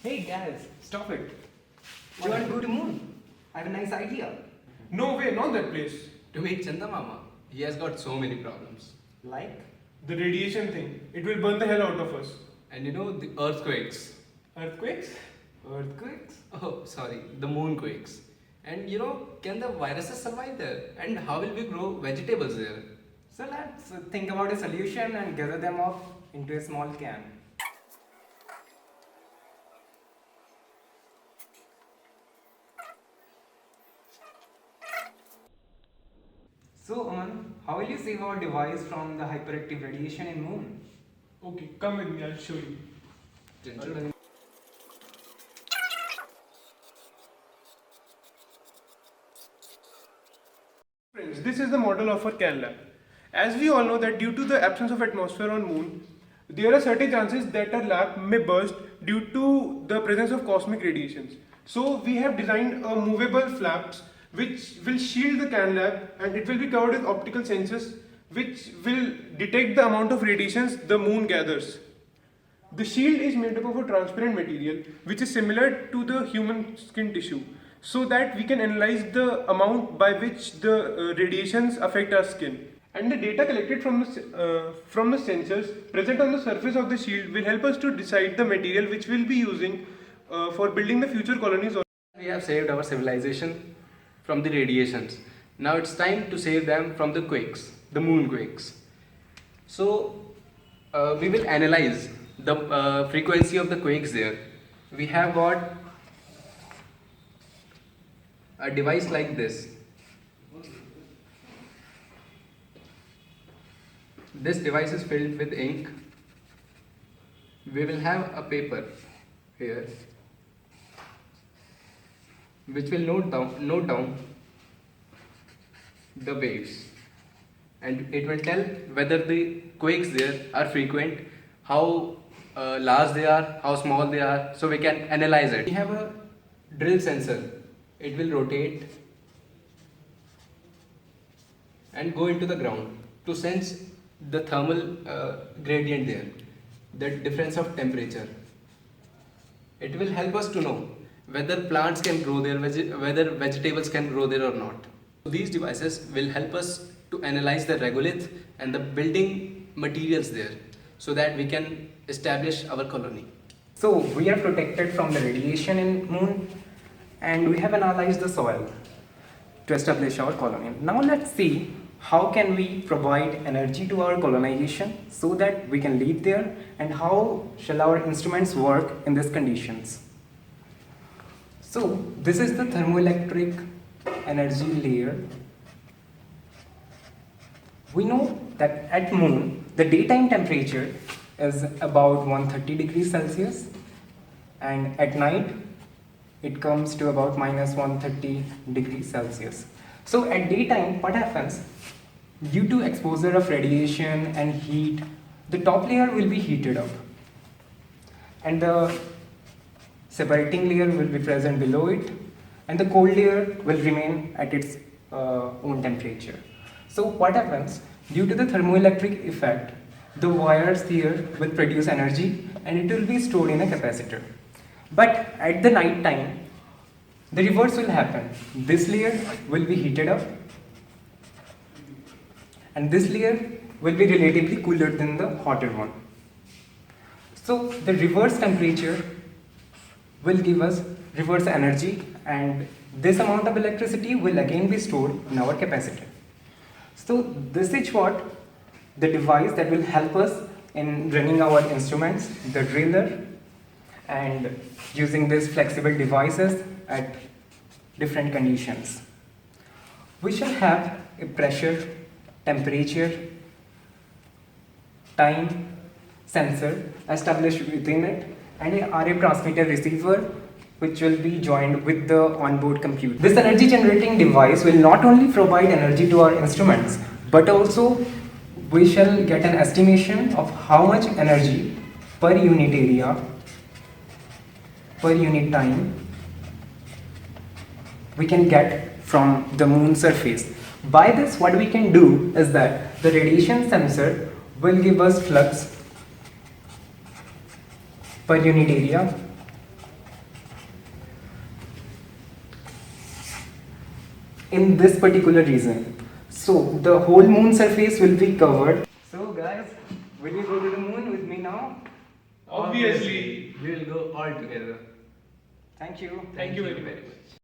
Hey guys, stop it. Do you want to go to moon? I have a nice idea. No way, not that place. To meet Chanda Mama, he has got so many problems. Like? The radiation thing. It will burn the hell out of us. And the earthquakes. Earthquakes? Earthquakes? Oh, sorry, the moonquakes. And can the viruses survive there? And how will we grow vegetables there? So let's think about a solution and gather them up into a small can. So Aman, how will you save our device from the hyperactive radiation in moon? Okay, come with me, I'll show you. Ginger. Friends, this is the model of our CanLab. As we all know that due to the absence of atmosphere on moon, there are certain chances that our lab may burst due to the presence of cosmic radiations. So we have designed a movable flaps which will shield the CanLab, and it will be covered with optical sensors which will detect the amount of radiations the moon gathers. The shield is made up of a transparent material which is similar to the human skin tissue, so that we can analyze the amount by which the radiations affect our skin. And the data collected from the sensors present on the surface of the shield will help us to decide the material which we'll be using for building the future colonies. We have saved our civilization from the radiations. Now it's time to save them from the quakes, the moonquakes. So we will analyze the frequency of the quakes there. We have got a device like this. This device is filled with ink. We will have a paper here which will note down the waves, and it will tell whether the quakes there are frequent, how large they are, how small they are, so we can analyze it. We have a drill sensor. It will rotate and go into the ground to sense the thermal gradient there, the difference of temperature. It will help us to know whether plants can grow there, whether vegetables can grow there or not. So these devices will help us to analyze the regolith and the building materials there, so that we can establish our colony. So we are protected from the radiation in moon, and we have analyzed the soil to establish our colony. Now let's see how can we provide energy to our colonization so that we can live there, and how shall our instruments work in these conditions. So this is the thermoelectric energy layer. We know that at moon the daytime temperature is about 130 degrees Celsius, and at night it comes to about minus 130 degrees Celsius. So at daytime, what happens? Due to exposure of radiation and heat, the top layer will be heated up, and the separating layer will be present below it, and the cold layer will remain at its own temperature. So what happens? Due to the thermoelectric effect, the wires here will produce energy, and it will be stored in a capacitor. But at the night time, the reverse will happen. This layer will be heated up, and this layer will be relatively cooler than the hotter one. So the reverse temperature will give us reverse energy, and this amount of electricity will again be stored in our capacitor. So this is what the device that will help us in running our instruments, the driller, and using these flexible devices at different conditions. We shall have a pressure, temperature, time sensor established within it, and a RF transmitter receiver which will be joined with the onboard computer. This energy generating device will not only provide energy to our instruments, but also we shall get an estimation of how much energy per unit area, per unit time we can get from the moon surface. By this, what we can do is that the radiation sensor will give us flux per unit area, in this particular region. So the whole moon surface will be covered. So guys, will you go to the moon with me now? Obviously. We will go all together. Thank you. Thank you very much.